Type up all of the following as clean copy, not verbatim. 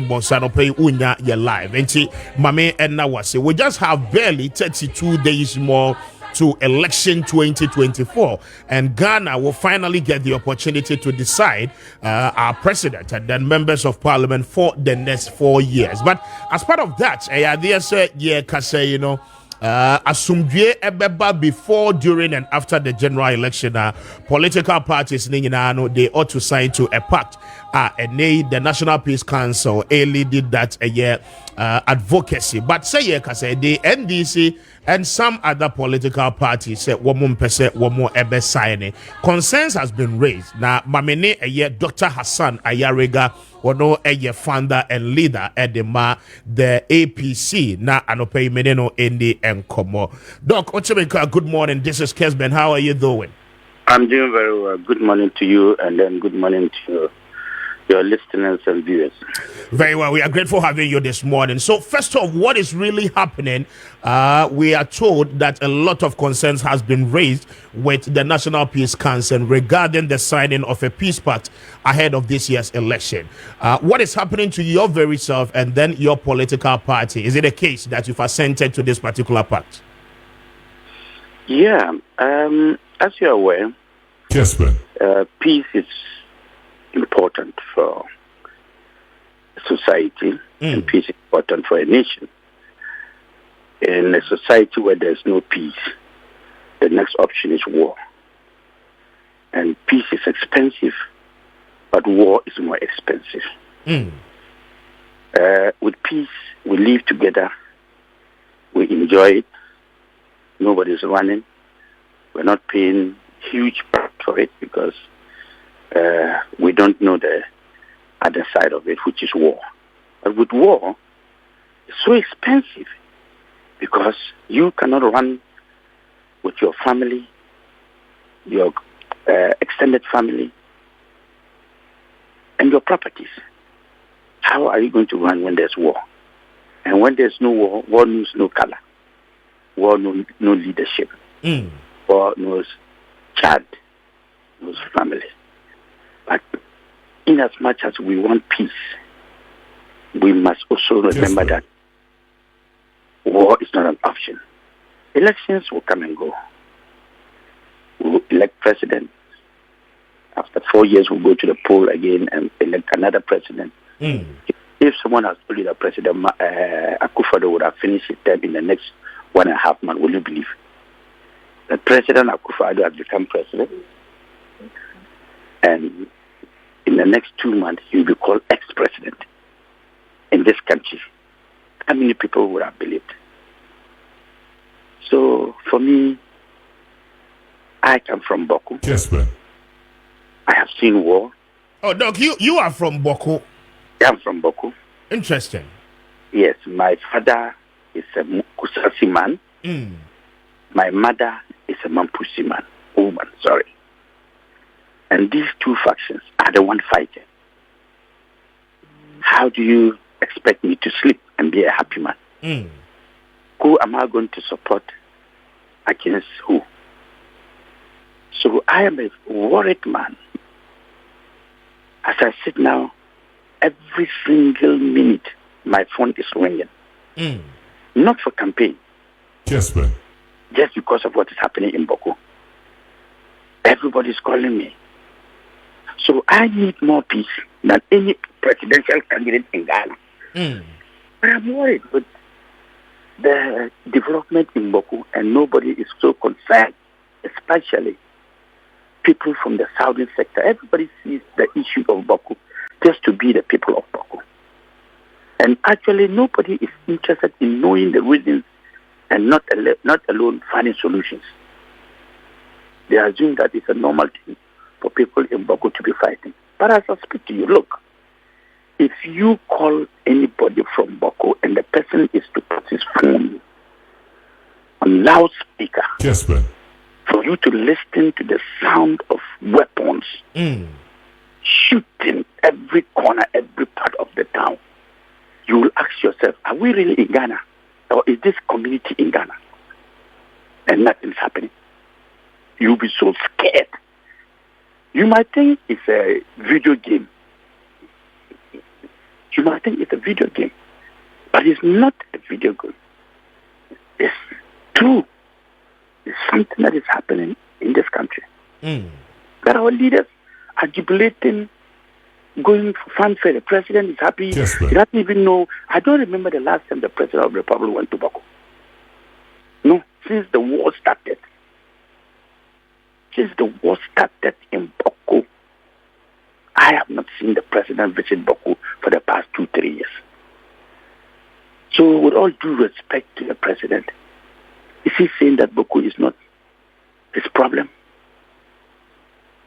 Bonsano pay unya your live. And see, Mame and Nawase, we just have barely 32 days more to election 2024, and Ghana will finally get the opportunity to decide our president and then members of parliament for the next 4 years. But as part of that, asumdue ebeba before, during, and after the general election. Political parties they ought to sign to a pact. And the National Peace Council early did that a year advocacy. But say the NDC and some other political parties say one more ebe signing. Concerns has been raised. Now Mamene a year Dr. Hassan Ayariga ono a founder and leader at the APC na anope meneno endi enkomo. Doc Ochemeka, good morning. This is Kessben. How are you doing? I'm doing very well. Good morning to you, and then good morning to your listeners and viewers. Very well. We are grateful having you this morning. So first off, what is really happening? We are told that a lot of concerns has been raised with the National Peace Council regarding the signing of a peace pact ahead of this year's election. What is happening to your very self and then your political party? Is it a case that you've assented to this particular pact? Yeah. As you're aware, Kessben. Peace is important for society, and peace is important for a nation. In a society where there's no peace, the next option is war. And peace is expensive, but war is more expensive. With peace, we live together, we enjoy it, nobody's running, we're not paying huge price for it because we don't know the other side of it, which is war. But with war, it's so expensive because you cannot run with your family, your extended family, and your properties. How are you going to run when there's war? And when there's no war, war knows no color. War knows no leadership. War knows child, knows family. But in as much as we want peace, we must also remember that war is not an option. Elections will come and go. We will elect president. After 4 years, we'll go to the poll again and elect another president. If someone has told you that President Akufo-Addo would have finished his term in the next 1.5 months, will you believe that President Akufo-Addo has become president? And in the next 2 months, he will be called ex-president in this country. How many people would have believed? So, for me, I come from Boko. Kessben. I have seen war. Oh, Doc, you are from Boko. I'm from Boko. Interesting. Yes, my father is a Kusasi man. My mother is a Mampusi woman, sorry. And these two factions are the one fighting. How do you expect me to sleep and be a happy man? Who am I going to support against who? So I am a worried man. As I sit now, every single minute, my phone is ringing. Not for campaign. Kessben. Just because of what is happening in Boko. Everybody's calling me. So I need more peace than any presidential candidate in Ghana. But I'm worried with the development in Boko, and nobody is so concerned, especially people from the southern sector. Everybody sees the issue of Boko just to be the people of Boko. And actually, nobody is interested in knowing the reasons and not alone finding solutions. They assume that it's a normal thing for people in Boko to be fighting. But as I speak to you, look, if you call anybody from Boko and the person is to put his phone on loudspeaker, Kessben. for you to listen to the sound of weapons shooting every corner, every part of the town, you will ask yourself, are we really in Ghana? Or is this community in Ghana? And nothing's happening. You'll be so scared. You might think it's a video game. You might think it's a video game, but it's not a video game. It's true. It's something that is happening in this country. That our leaders are jubilating, going for fanfare. The president is happy. Kessben. He doesn't even know. I don't remember the last time the president of the republic went to Bako. No, since the war started. Since the war started in Bako, I have not seen the president visit Bako for the past 2-3 years. So, with all due respect to the president, is he saying that Boko is not his problem?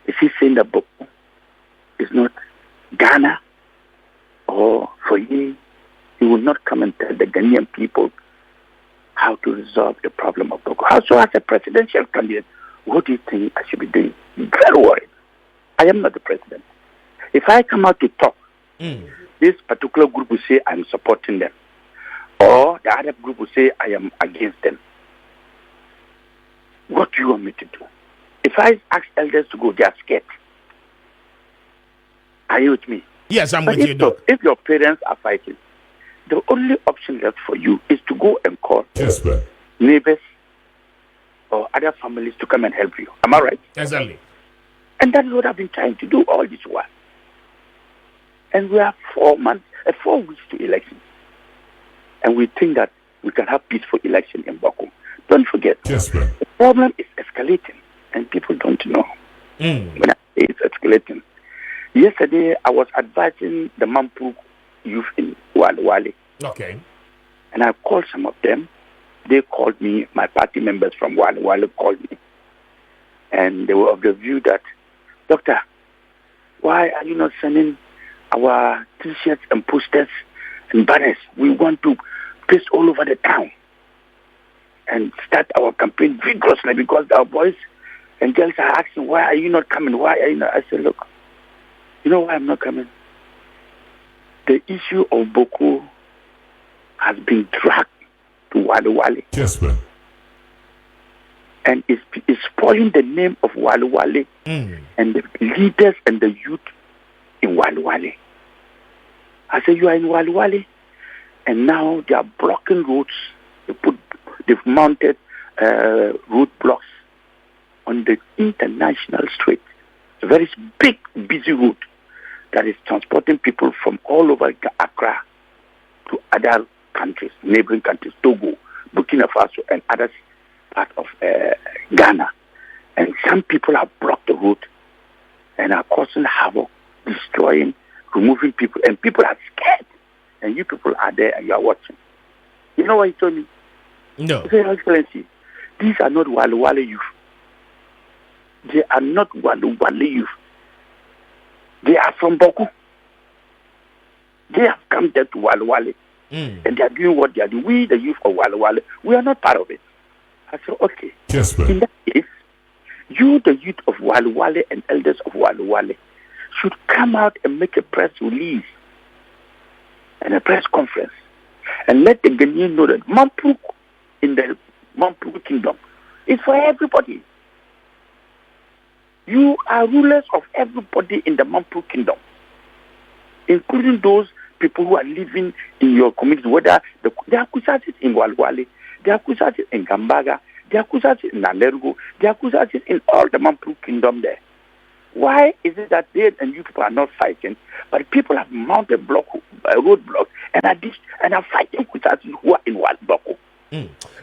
Is he saying that Boko is not Ghana? Or for him, he will not come and tell the Ghanaian people how to resolve the problem of Boko? So, as a presidential candidate, what do you think I should be doing? Very worried. I am not the president. If I come out to talk, this particular group will say I'm supporting them. Or the other group will say I am against them. What do you want me to do? If I ask elders to go, they are scared. Are you with me? Yes, I'm But with you, Doc. if your parents are fighting, the only option left for you is to go and call Kessben. neighbors or other families to come and help you. Am I right? Exactly. And that's what I've been trying to do all this while. And we are 4 weeks to elections. And we think that we can have peaceful election in Baku. Don't forget, Kessben. the problem is escalating, and people don't know. When I say it's escalating. Yesterday, I was advising the Mampu youth in Wale. Okay. And I called some of them. They called me, my party members from Wale called me. And they were of the view that, Doctor, why are you not sending our T-shirts and posters and banners? We want to paste all over the town and start our campaign vigorously because our boys and girls are asking, why are you not coming? Why are you not? I said, look, you know why I'm not coming? The issue of Boko has been dragged to Wale. Kessben. And it's spoiling the name of Wale and the leaders and the youth in Wale. I said, you are in Wale, and now they are blocking roads. They've mounted roadblocks on the international street. It's a very big, busy road that is transporting people from all over Accra to other countries, neighboring countries, Togo, Burkina Faso, and other parts of Ghana. And some people have blocked the road and are causing havoc, destroying, removing people, and people are scared. And you people are there and you are watching. You know what he told me? No. He said, Your Excellency, these are not Wale youth. They are not Wale youth. They are from Boku. They have come there to Wale. And they are doing what they are doing. We, the youth of Wale, we are not part of it. I said, okay. Kessben. In that case, you, the youth of Wale and elders of Wale, should come out and make a press release and a press conference and let the Ghanaian know that Mampuk in the Mampuk kingdom is for everybody. You are rulers of everybody in the Mampuk kingdom, including those people who are living in your community, whether they are Kusatis in Walwale, they are Kusatis in Gambaga, they are Kusatis in Nalergo, they are Kusatis in all the Mampuk kingdom there. Why is it that they and you people are not fighting, but people have mounted roadblocks and are fighting Kusatis who are in Walboko?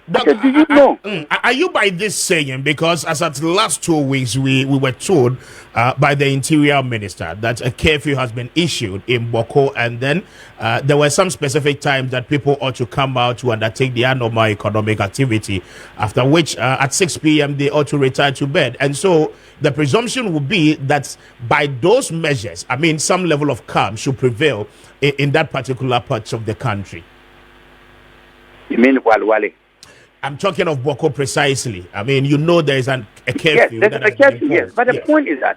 But, do you know? Are you by this saying, because as at the last 2 weeks we were told by the interior minister that a curfew has been issued in Boko, and then there were some specific times that people ought to come out to undertake their normal economic activity, after which at 6 p.m. they ought to retire to bed. And so the presumption would be that by those measures, I mean, some level of calm should prevail in that particular part of the country. You mean Walwale? I'm talking of Boko precisely. I mean, you know there is a curfew. Yes, there's a curfew, yes. But the point is that,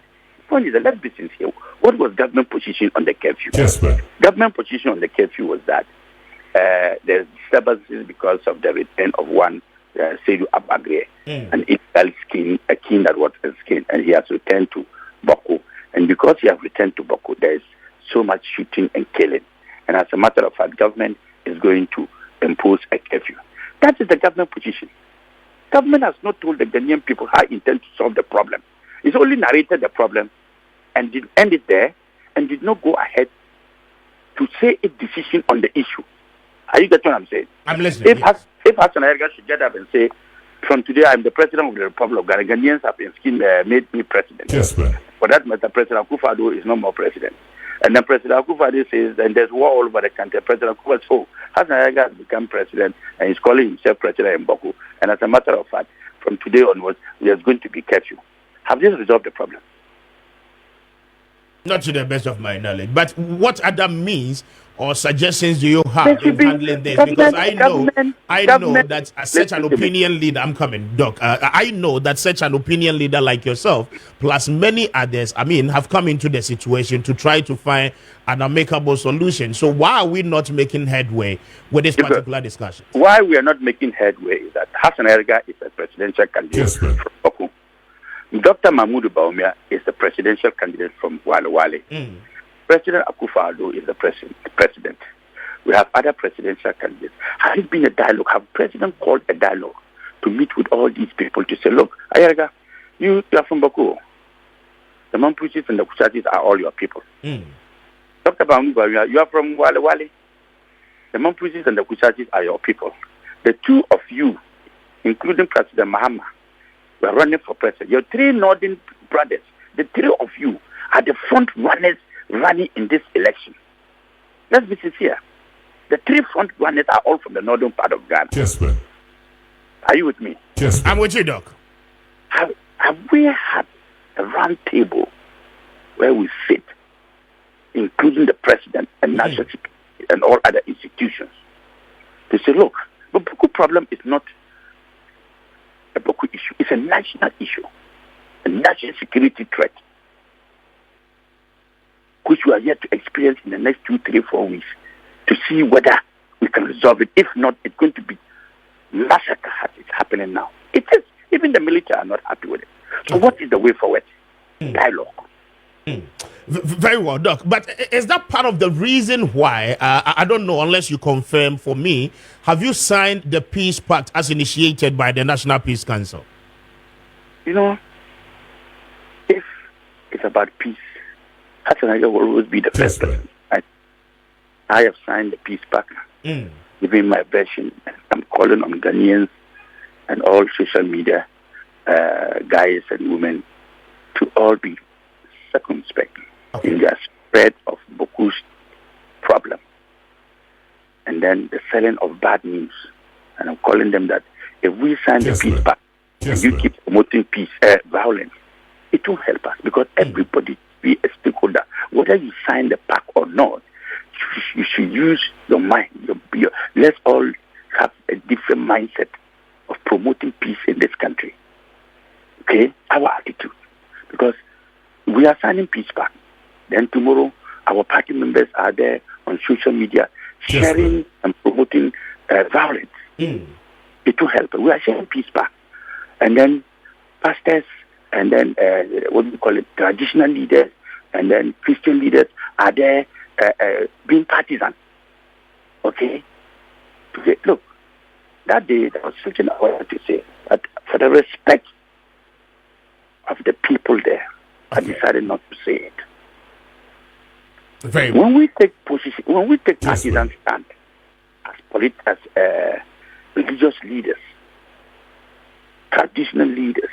let's be sincere. What was government position on the curfew? Kessben. Government position on the curfew was that there's disturbances because of the return of one Seydou Abagre, an illegal a king that was a skin, and he has returned to Boko. And because he has returned to Boko, there is so much shooting and killing. And as a matter of fact, government is going to impose a curfew. That is the government position. Government has not told the Ghanaian people how it intends to solve the problem. It's only narrated the problem and did end it there and did not go ahead to say its decision on the issue. Are you getting what I'm saying? I'm listening. If Hassan Ayariga should get up and say, from today I'm the president of the Republic of Ghana, Ghanaians have made me president. Kessben. For that matter, President Akufo-Addo is no more president. And then President Akufo-Addo says, and there's war all over the country. President Akufo says, oh, Hassan Ayariga has become president and he's calling himself president in Boko. And as a matter of fact, from today onwards, there's going to be curfew. Have this resolved the problem? Not to the best of my knowledge. But what other means or suggestions do you have in handling this? Because I know that such an opinion leader, I'm coming, Doc. I know that such an opinion leader like yourself, plus many others, have come into the situation to try to find an amicable solution. So why are we not making headway with this particular discussion? Why we are not making headway is that Hassan Ayariga is a presidential candidate from Boko. Dr. Mahmoud Bawumia is the presidential candidate from Wale Wale. President Akufo-Addo is the president. We have other presidential candidates. Has it been a dialogue? Have President called a dialogue to meet with all these people to say, look, Ayariga, you are from Boko. The Mampuchis and the Kusatis are all your people. Dr. Bawumia, you are from Wale Wale. The Mampuchis and the Kusatis are your people. The two of you, including President Mahama, were running for president. Your three northern brothers, the three of you are the front runners running in this election. Let's be sincere. The three front runners are all from the northern part of Ghana. Kessben. Are you with me? Kessben. I'm with you, Doc. Have we had a round table where we sit, including the president and national security and all other institutions, to say, look, the Boko problem is not a Boko issue. It's a national issue, a national security threat, which we are yet to experience in the next 2, 3, 4 weeks to see whether we can resolve it. If not, it's going to be massacre as it's happening now. It is. Even the military are not happy with it. So what is the way forward? Dialogue. Very well, Doc. But is that part of the reason why, I don't know, unless you confirm for me, have you signed the Peace Pact as initiated by the National Peace Council? You know, if it's about peace, Hassan Ayariga will always be the first person. I have signed the Peace Pact, giving my version. I'm calling on Ghanaians and all social media guys and women to all be circumspect in the spread of Boku's problem. And then the selling of bad news. And I'm calling them that if we sign the Peace Pact and you keep promoting peace, violence, it won't help us because everybody be a stakeholder. Whether you sign the pact or not, you should use your mind. Let's all have a different mindset of promoting peace in this country. Okay? Our attitude. Because we are signing Peace Pact. Then tomorrow, our party members are there on social media sharing and promoting violence. It will help. We are sharing Peace Pact. And then pastors and then what do we call it, traditional leaders and then Christian leaders are there being partisan. Okay? Look, that day there was something I wanted to say. But for the respect of the people there, I decided not to say it. Very well. When we take position, when we take partisan stand as religious leaders, traditional leaders,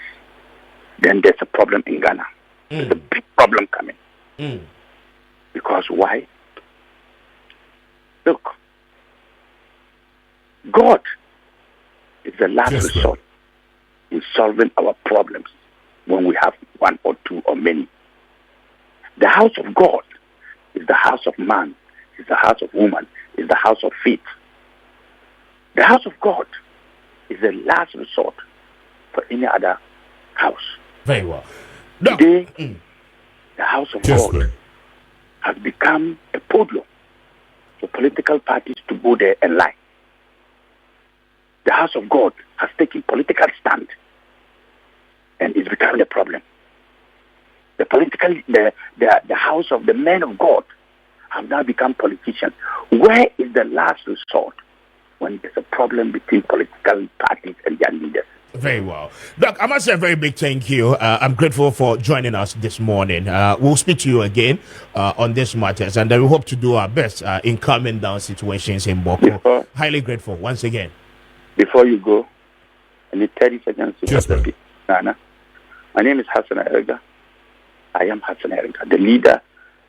then there's a problem in Ghana. There's a big problem coming. Because why? Look, God is the last resort in solving our problems when we have one or two or many. The house of God is the house of man, is the house of woman, is the house of faith. The house of God is the last resort for any other house. Very well. Today, the house of God has become a podium for political parties to go there and lie. The house of God has taken political stand and it's becoming a problem. The house of the men of God have now become politicians. Where is the last resort when there's a problem between political parties and their leaders? Very well. Doc, I must say a very big thank you. I'm grateful for joining us this morning. We'll speak to you again on this matters, and then we hope to do our best in calming down situations in Boko. Highly grateful once again. Before you go, I need 30 seconds to Yes, repeat. Nana, my name is Hassan Ayariga. I am Hassan Ayariga, the leader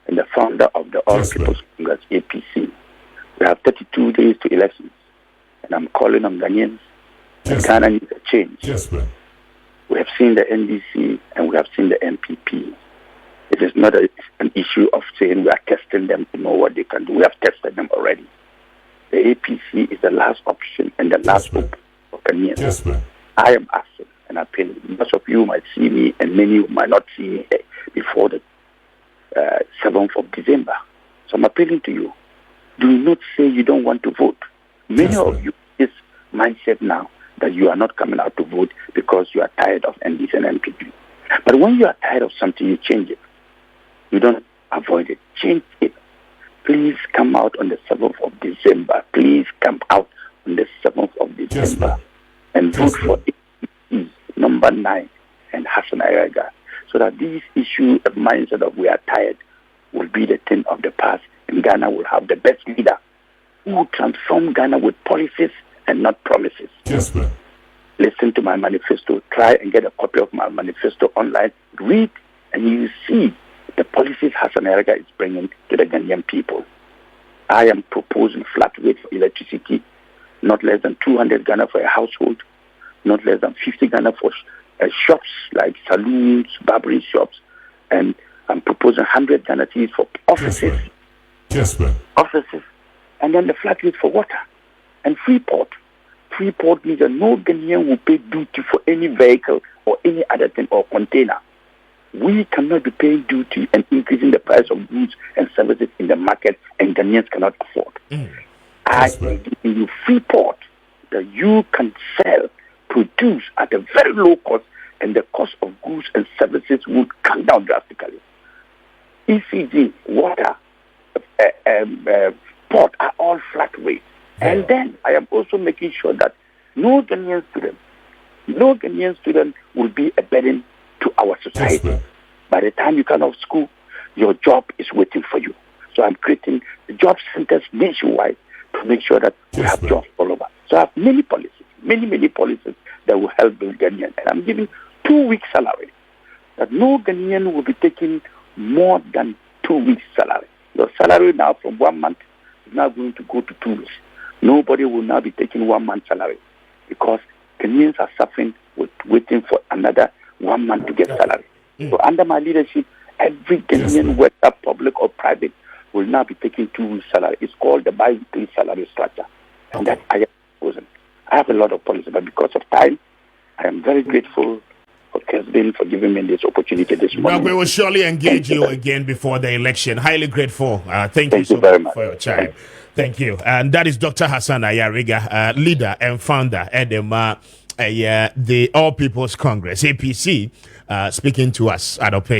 and the founder of the All Yes, People's Congress, APC. We have 32 days to elections, and I'm calling on Ghanaians. Yes, Ghana needs a change. Kessben. We have seen the NDC and we have seen the MPP. It is not an issue of saying we are testing them to know what they can do. We have tested them already. The APC is the last option and the last Yes, hope for Ghanaians. Kessben. I am asking and appealing. Most of you might see me and many might not see me before the 7th of December. So I'm appealing to you. Do not say you don't want to vote. Many Yes, of you, this mindset now, that you are not coming out to vote because you are tired of NDC and MPP. But when you are tired of something, you change it. You don't avoid it. Change it. Please come out on the 7th of December. Please come out on the 7th of December and vote for APC number 9 and Hassan Ayariga, so that these issues of mindset of we are tired will be the thing of the past, and Ghana will have the best leader who will transform Ghana with policies and not promises. Kessben. Listen to my manifesto. Try and get a copy of my manifesto online. Read, and you see the policies Hassan Ayariga is bringing to the Ghanaian people. I am proposing flat rate for electricity, not less than 200 Ghana for a household, not less than 50 Ghana for shops like saloons, barbering shops, and I'm proposing 100 Ghana fees for offices, Kessben. offices, and then the flat rate for water. And Freeport. Freeport means that no Ghanaian will pay duty for any vehicle or any other thing or container. We cannot be paying duty and increasing the price of goods and services in the market, and Ghanaians cannot afford. I am giving you Freeport that you can sell, produce at a very low cost, and the cost of goods and services would come down drastically. ECG, water, port are all flat rates. And then I am also making sure that no Ghanaian student will be a burden to our society. Kessben. By the time you come out of school, your job is waiting for you. So I'm creating job centers nationwide to make sure that we have Kessben. jobs all over. So I have many policies that will help the Ghanaian. And I'm giving 2 weeks salary. That no Ghanaian will be taking more than 2 weeks salary. Your salary now from 1 month is now going to go to 2 weeks. Nobody will now be taking 1 month salary because Ghanaians are suffering with waiting for another 1 month to get salary. So under my leadership, every Ghanaian, whether public or private, will now be taking 2 weeks salary. It's called the bi-weekly salary structure. And that I have chosen. I have a lot of policies, but because of time, I am very grateful for Kessben for giving me this opportunity this morning. Doc, we will surely engage you again before the election. Highly grateful. Thank you so very much much for your time. Thank you. And that is Dr. Hassan Ayariga, leader and founder at the All People's Congress, APC, speaking to us at Opay.